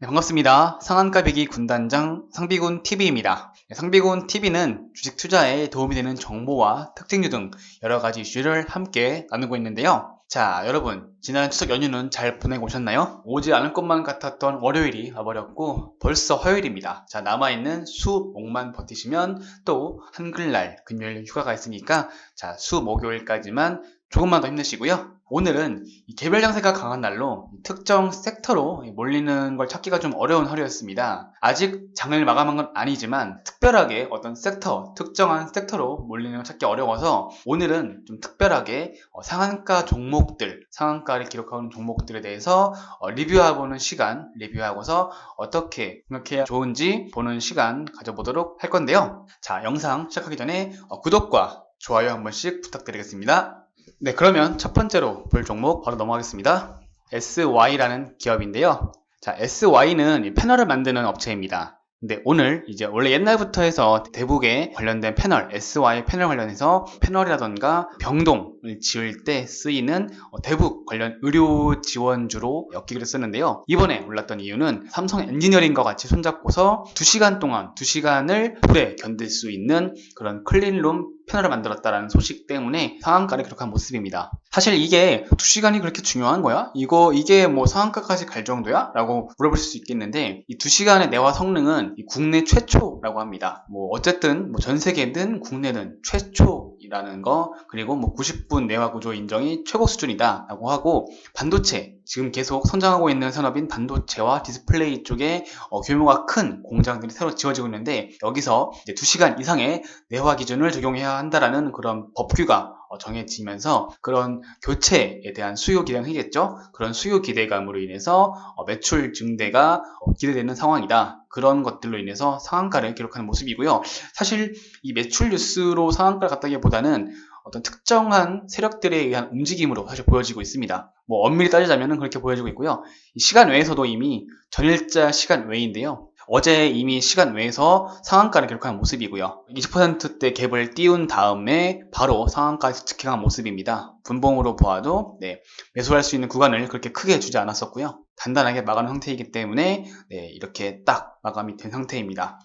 네, 반갑습니다. 상한가배기 군단장 상비군 TV입니다. 상비군 TV는 주식 투자에 도움이 되는 정보와 특징주 등 여러 가지 이슈를 함께 나누고 있는데요. 자, 여러분, 지난 추석 연휴는 잘 보내고 오셨나요? 오지 않을 것만 같았던 월요일이 와버렸고 벌써 화요일입니다. 자, 남아있는 수목만 버티시면 또 한글날 금요일 휴가가 있으니까 자, 수목요일까지만 조금만 더 힘내시고요. 오늘은 개별 양세가 강한 날로 특정 섹터로 몰리는 걸 찾기가 좀 어려운 하루였습니다. 아직 장을 마감한 건 아니지만 특별하게 어떤 섹터, 특정한 섹터로 몰리는 걸 찾기 어려워서 오늘은 좀 특별하게 상한가 종목들, 상한가를 기록하는 종목들에 대해서 리뷰해보는 시간, 리뷰하고서 어떻게 생각해야 좋은지 보는 시간 가져보도록 할 건데요. 자, 영상 시작하기 전에 구독과 좋아요 한 번씩 부탁드리겠습니다. 네, 그러면 첫 번째로 볼 종목 바로 넘어가겠습니다. SY라는 기업인데요. 자, SY는 패널을 만드는 업체입니다. 근데 오늘 이제 원래 옛날부터 해서 대북에 관련된 패널, SY 패널 관련해서 패널이라던가 병동을 지을 때 쓰이는 대북 관련 의료 지원주로 엮이기를 쓰는데요. 이번에 올랐던 이유는 삼성 엔지니어링과 같이 손잡고서 2시간 동안 2시간을 불에 견딜 수 있는 그런 클린룸 패널을 만들었다는 소식 때문에 상한가를 기록한 모습입니다. 사실 이게 2시간이 그렇게 중요한 거야? 이게 뭐 상한가까지 갈 정도야? 라고 물어보실 수 있겠는데 이 2시간의 내화 성능은 국내 최초라고 합니다. 뭐 어쨌든 뭐 전 세계든 국내든 최초이라는 거, 그리고 뭐 90분 내화 구조 인정이 최고 수준이다 라고 하고, 반도체 지금 계속 성장하고 있는 산업인 반도체와 디스플레이 쪽에 규모가 큰 공장들이 새로 지어지고 있는데 여기서 이제 2시간 이상의 내화 기준을 적용해야 한다라는 그런 법규가 정해지면서 그런 교체에 대한 수요 기대감이겠죠. 그런 수요 기대감으로 인해서 매출 증대가 기대되는 상황이다. 그런 것들로 인해서 상한가를 기록하는 모습이고요. 사실 이 매출 뉴스로 상한가를 갔다기보다는 어떤 특정한 세력들에 의한 움직임으로 사실 보여지고 있습니다. 뭐 엄밀히 따지자면 그렇게 보여지고 있고요. 이 시간 외에서도 이미 전일자 시간 외인데요. 어제 이미 시간 외에서 상한가를 기록한 모습이고요. 20%대 갭을 띄운 다음에 바로 상한가에서 직행한 모습입니다. 분봉으로 보아도 매수할 수 있는 구간을 그렇게 크게 주지 않았었고요. 단단하게 마감한 상태이기 때문에 이렇게 딱 마감이 된 상태입니다.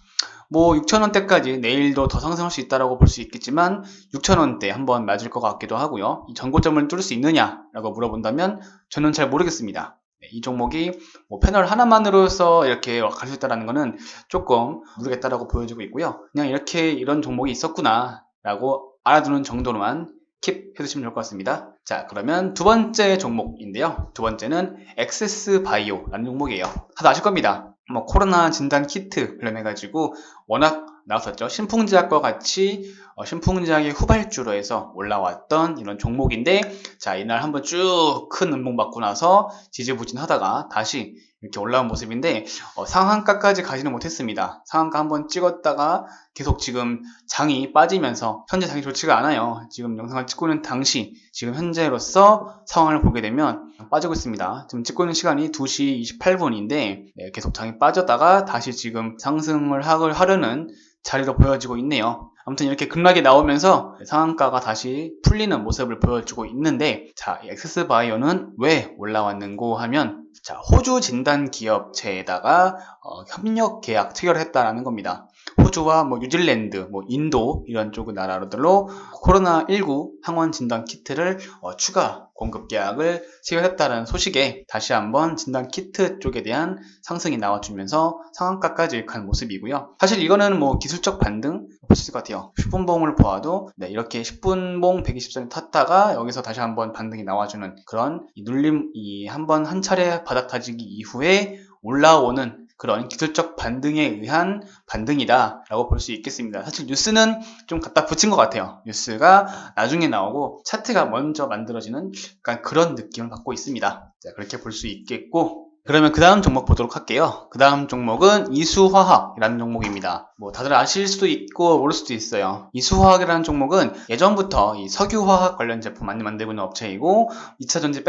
뭐 6,000원대까지 내일도 더 상승할 수 있다고 볼 수 있겠지만 6,000원대 한번 맞을 것 같기도 하고요. 이 전고점을 뚫을 수 있느냐라고 물어본다면 저는 잘 모르겠습니다. 이 종목이 뭐 패널 하나만으로서 이렇게 갈 수 있다는 거는 조금 모르겠다라고 보여지고 있고요. 그냥 이렇게 이런 종목이 있었구나 라고 알아두는 정도로만 킵 해두시면 좋을 것 같습니다. 자, 그러면 두 번째 종목인데요. 두 번째는 액세스바이오라는 종목이에요. 다들 아실 겁니다. 뭐 코로나 진단 키트 관련해가지고 워낙 나왔었죠. 신풍제약과 같이 신풍제약의 후발주로 해서 올라왔던 이런 종목인데, 자, 이날 한번 쭉 큰 음봉 받고 나서 지지부진하다가 다시 이렇게 올라온 모습인데 상한가까지 가지는 못했습니다. 상한가 한번 찍었다가 계속 지금 장이 빠지면서 현재 장이 좋지가 않아요. 지금 영상을 찍고 있는 당시 지금 현재로서 상황을 보게 되면 빠지고 있습니다. 지금 찍고 있는 시간이 2시 28분인데 계속 장이 빠졌다가 다시 지금 상승을 하려는 자리로 보여지고 있네요. 아무튼 이렇게 급락이 나오면서 상한가가 다시 풀리는 모습을 보여주고 있는데, 자, 이 액세스바이오는 왜 올라왔는고 하면, 자, 호주 진단 기업체에다가 협력 계약 체결을 했다라는 겁니다. 호주와 뭐 뉴질랜드, 뭐 인도 이런 쪽 나라들로 코로나19 항원 진단 키트를 추가 공급 계약을 체결했다는 소식에 다시 한번 진단 키트 쪽에 대한 상승이 나와주면서 상한가까지 간 모습이고요. 사실 이거는 뭐 기술적 반등 볼 수 있을 것 같아요. 10분봉을 보아도 이렇게 10분봉 120선 탔다가 여기서 다시 한번 반등이 나와주는 그런 눌림, 한번 한 차례 바닥 다지기 이후에 올라오는 그런 기술적 반등에 의한 반등이다 라고 볼 수 있겠습니다. 사실 뉴스는 좀 갖다 붙인 것 같아요. 뉴스가 나중에 나오고 차트가 먼저 만들어지는 약간 그런 느낌을 받고 있습니다. 자, 그렇게 볼 수 있겠고, 그러면 그 다음 종목 보도록 할게요. 그 다음 종목은 이수화학이라는 종목입니다. 뭐 다들 아실 수도 있고 모를 수도 있어요. 이수화학이라는 종목은 예전부터 이 석유화학 관련 제품 많이 만들고 있는 업체이고 2차전지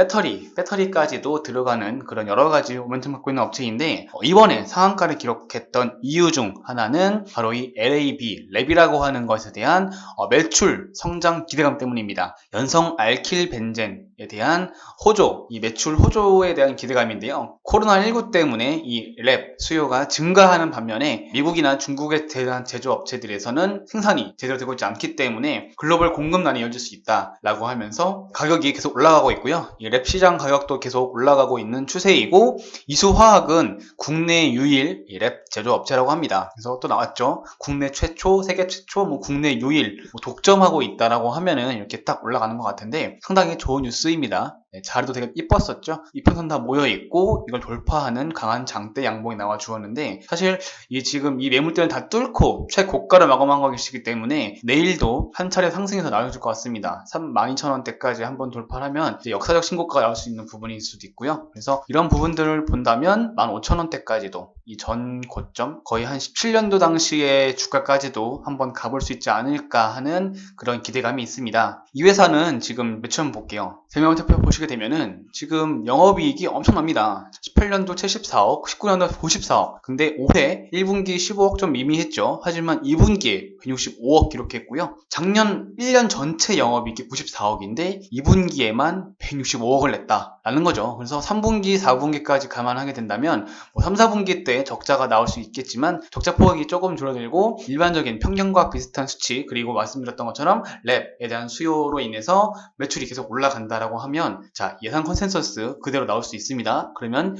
배터리까지도 들어가는 그런 여러 가지 모멘텀 갖고 있는 업체인데 이번에 상한가를 기록했던 이유 중 하나는 바로 이 랩이라고 하는 것에 대한 매출 성장 기대감 때문입니다. 연성 알킬 벤젠에 대한 호조, 이 매출 호조에 대한 기대감인데요. 코로나19 때문에 이 랩 수요가 증가하는 반면에 미국이나 중국에 대한 제조업체들에서는 생산이 제대로 되고 있지 않기 때문에 글로벌 공급난이 이어질 수 있다라고 하면서 가격이 계속 올라가고 있고요. 이 랩 시장 가격도 계속 올라가고 있는 추세이고 이수화학은 국내 유일 랩 제조업체라고 합니다. 그래서 또 나왔죠. 국내 최초, 세계 최초, 뭐 국내 유일, 뭐 독점하고 있다라고 하면은 이렇게 딱 올라가는 것 같은데 상당히 좋은 뉴스입니다. 네, 자리도 되게 이뻤었죠. 이평선 다 모여있고 이걸 돌파하는 강한 장대 양봉이 나와 주었는데 사실 지금 이 매물대를 다 뚫고 최고가를 마감한 것이기 때문에 내일도 한 차례 상승해서 나와줄 것 같습니다. 32,000원대까지 한번 돌파하면 이제 역사적 신고가가 나올 수 있는 부분일 수도 있고요. 그래서 이런 부분들을 본다면 15,000원대까지도 이 전 고점 거의 한 17년도 당시의 주가까지도 한번 가볼 수 있지 않을까 하는 그런 기대감이 있습니다. 이 회사는 지금 매출 한번 볼게요. 세명 투표 보시게 되면은 지금 영업이익이 엄청납니다. 18년도 74억, 19년도 94억. 근데 올해 1분기 15억 좀 미미했죠. 하지만 2분기에 165억 기록했고요. 작년 1년 전체 영업이익이 94억인데 2분기에만 165억을 냈다라는 거죠. 그래서 3분기, 4분기까지 감안하게 된다면 뭐 3, 4분기 때 적자가 나올 수 있겠지만 적자 폭이 조금 줄어들고 일반적인 평균과 비슷한 수치 그리고 말씀드렸던 것처럼 랩에 대한 수요로 인해서 매출이 계속 올라간다라고 하면 자 예상 컨센서스 그대로 나올 수 있습니다. 그러면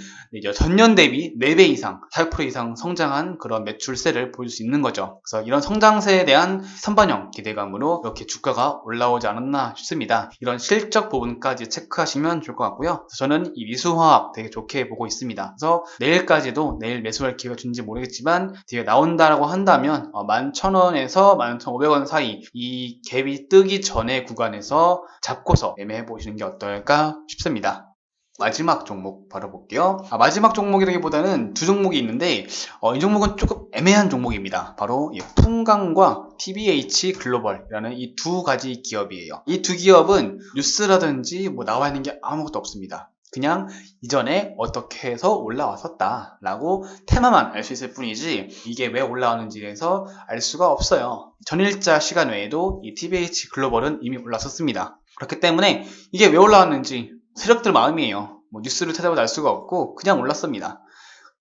전년 대비 4배 이상, 4% 이상 성장한 그런 매출세를 보여줄 수 있는 거죠. 그래서 이런 성장세에 대한 선반영 기대감으로 이렇게 주가가 올라오지 않았나 싶습니다. 이런 실적 부분까지 체크하시면 좋을 것 같고요. 저는 이 미수화학 되게 좋게 보고 있습니다. 그래서 내일까지도 내일 매수할 기회가 준지 모르겠지만 뒤에 나온다라고 한다면 11,000원에서 11,500원 사이 이 갭이 뜨기 전에 구간에서 잡고서 매매해 보시는 게 어떨까 싶습니다. 마지막 종목 바로 볼게요. 마지막 종목이라기보다는 두 종목이 있는데 이 종목은 조금 애매한 종목입니다. 바로 풍강과 TBH 글로벌이라는 이 두 가지 기업이에요. 이 두 기업은 뉴스라든지 뭐 나와 있는 게 아무것도 없습니다. 그냥 이전에 어떻게 해서 올라왔었다 라고 테마만 알 수 있을 뿐이지 이게 왜 올라오는지에서 알 수가 없어요. 전일자 시간 외에도 이 TBH 글로벌은 이미 올랐었습니다. 그렇기 때문에 이게 왜 올라왔는지 세력들 마음이에요. 뭐 뉴스를 찾아보도 알 수가 없고 그냥 올랐습니다.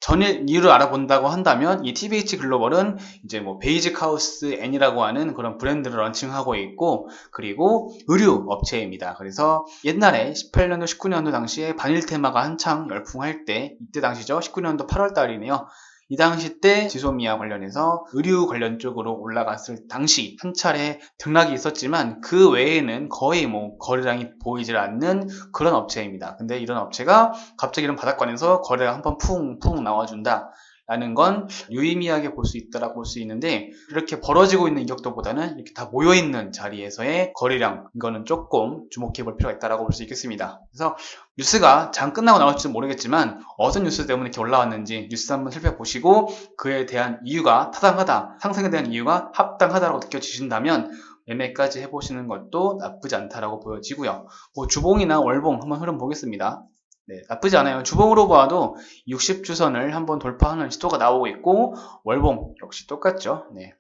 전일 이유를 알아본다고 한다면 이 TBH 글로벌은 이제 뭐 베이직 하우스 N이라고 하는 그런 브랜드를 런칭하고 있고 그리고 의류 업체입니다. 그래서 옛날에 18년도 19년도 당시에 반일 테마가 한창 열풍할 때 이때 당시죠. 19년도 8월 달이네요. 이 당시 때 지소미아 관련해서 의류 관련 쪽으로 올라갔을 당시 한 차례 등락이 있었지만 그 외에는 거의 뭐 거래량이 보이질 않는 그런 업체입니다. 근데 이런 업체가 갑자기 이런 바닥권에서 거래가 한번 푹 나와준다. 라는 건 유의미하게 볼 수 있다라고 볼 수 있는데 이렇게 벌어지고 있는 이격도보다는 이렇게 다 모여있는 자리에서의 거래량 이거는 조금 주목해 볼 필요가 있다라고 볼 수 있겠습니다. 그래서 뉴스가 장 끝나고 나올지는 모르겠지만 어떤 뉴스 때문에 이렇게 올라왔는지 뉴스 한번 살펴보시고 그에 대한 이유가 타당하다, 상승에 대한 이유가 합당하다라고 느껴지신다면 매매까지 해보시는 것도 나쁘지 않다라고 보여지고요. 뭐 주봉이나 월봉 한번 흐름 보겠습니다. 네, 나쁘지 않아요. 주봉으로 봐도 60주선을 한번 돌파하는 시도가 나오고 있고 월봉 역시 똑같죠. 네.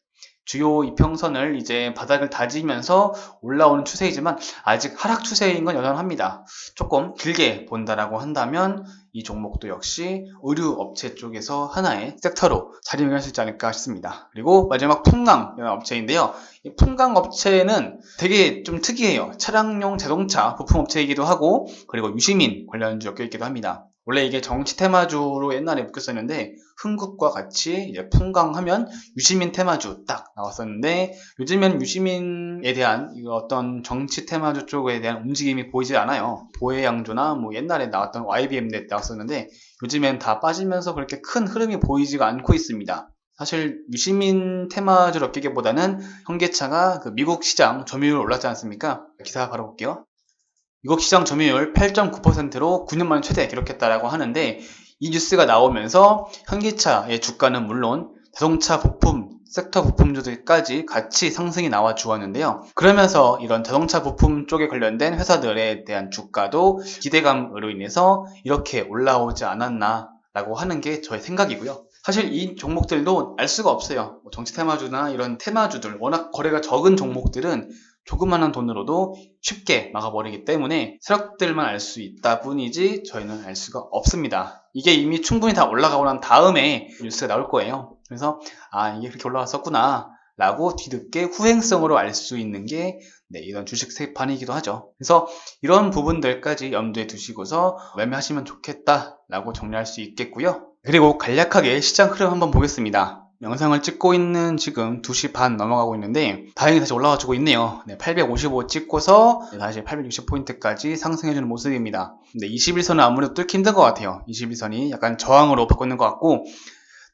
주요 이평선을 이제 바닥을 다지면서 올라오는 추세이지만 아직 하락 추세인 건 여전합니다. 조금 길게 본다라고 한다면 이 종목도 역시 의류 업체 쪽에서 하나의 섹터로 자리매김할 수 있지 않을까 싶습니다. 그리고 마지막 풍강이라는 업체인데요. 이 풍강 업체는 되게 좀 특이해요. 차량용 자동차 부품 업체이기도 하고 그리고 유시민 관련주 엮여있기도 합니다. 원래 이게 정치 테마주로 옛날에 묶였었는데 흥국과 같이 이제 풍강하면 유시민 테마주 딱 나왔었는데 요즘엔 유시민에 대한 어떤 정치 테마주 쪽에 대한 움직임이 보이지 않아요. 보혜양조나 뭐 옛날에 나왔던 YBM 넷 나왔었는데 요즘엔 다 빠지면서 그렇게 큰 흐름이 보이지가 않고 있습니다. 사실 유시민 테마주를 엮이기보다는 현계차가 그 미국 시장 점유율 올랐지 않습니까? 기사 바로 볼게요. 미국 시장 점유율 8.9%로 9년 만에 최대 기록했다라고 하는데 이 뉴스가 나오면서 현기차의 주가는 물론 자동차 부품 섹터 부품주들까지 같이 상승이 나와 주었는데요. 그러면서 이런 자동차 부품 쪽에 관련된 회사들에 대한 주가도 기대감으로 인해서 이렇게 올라오지 않았나 라고 하는 게 저의 생각이고요. 사실 이 종목들도 알 수가 없어요. 정치 테마주나 이런 테마주들, 워낙 거래가 적은 종목들은 조그마한 돈으로도 쉽게 막아버리기 때문에 세력들만 알 수 있다 뿐이지 저희는 알 수가 없습니다. 이게 이미 충분히 다 올라가고 난 다음에 뉴스가 나올 거예요. 그래서 이게 그렇게 올라갔었구나 라고 뒤늦게 후행성으로 알 수 있는 게 이런 주식 세판이기도 하죠. 그래서 이런 부분들까지 염두에 두시고서 매매하시면 좋겠다 라고 정리할 수 있겠고요. 그리고 간략하게 시장 흐름 한번 보겠습니다. 영상을 찍고 있는 지금 2시 반 넘어가고 있는데 다행히 다시 올라와주고 있네요. 855 찍고서 다시 860포인트까지 상승해주는 모습입니다. 근데 21선은 아무래도 뚫기 힘든 것 같아요. 21선이 약간 저항으로 바꿔 있는 것 같고,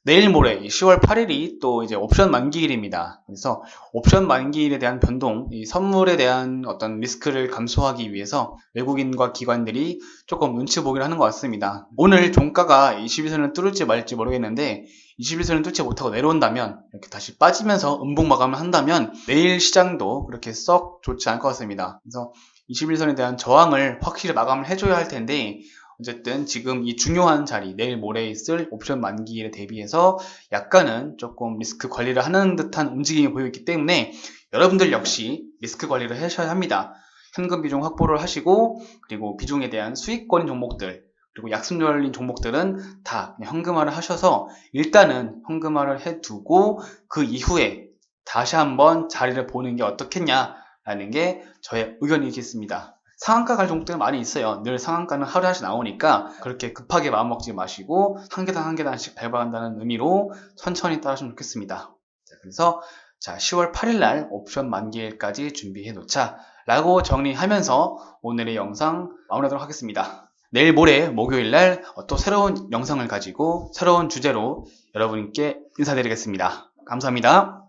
내일 모레 10월 8일이 또 이제 옵션 만기일입니다. 그래서 옵션 만기일에 대한 변동, 이 선물에 대한 어떤 리스크를 감소하기 위해서 외국인과 기관들이 조금 눈치 보기를 하는 것 같습니다. 오늘 종가가 21선을 뚫을지 말지 모르겠는데 21선을 뚫지 못하고 내려온다면, 이렇게 다시 빠지면서 음봉 마감을 한다면 내일 시장도 그렇게 썩 좋지 않을 것 같습니다. 그래서 21선에 대한 저항을 확실히 마감을 해줘야 할 텐데, 어쨌든 지금 이 중요한 자리, 내일 모레 있을 옵션 만기일에 대비해서 약간은 조금 리스크 관리를 하는 듯한 움직임이 보이기 때문에 여러분들 역시 리스크 관리를 하셔야 합니다. 현금 비중 확보를 하시고, 그리고 비중에 대한 수익권인 종목들, 그리고 약속 열린 종목들은 다 그냥 현금화를 하셔서 일단은 현금화를 해두고 그 이후에 다시 한번 자리를 보는 게 어떻겠냐라는 게 저의 의견이겠습니다. 상한가 갈 종목들은 많이 있어요. 늘 상한가는 하루에 하나씩 나오니까 그렇게 급하게 마음먹지 마시고 한 계단 한 계단씩 밟아간다는 의미로 천천히 따라주면 좋겠습니다. 그래서 10월 8일 날 옵션 만기일까지 준비해 놓자 라고 정리하면서 오늘의 영상 마무리하도록 하겠습니다. 내일 모레 목요일 날 또 새로운 영상을 가지고 새로운 주제로 여러분께 인사드리겠습니다. 감사합니다.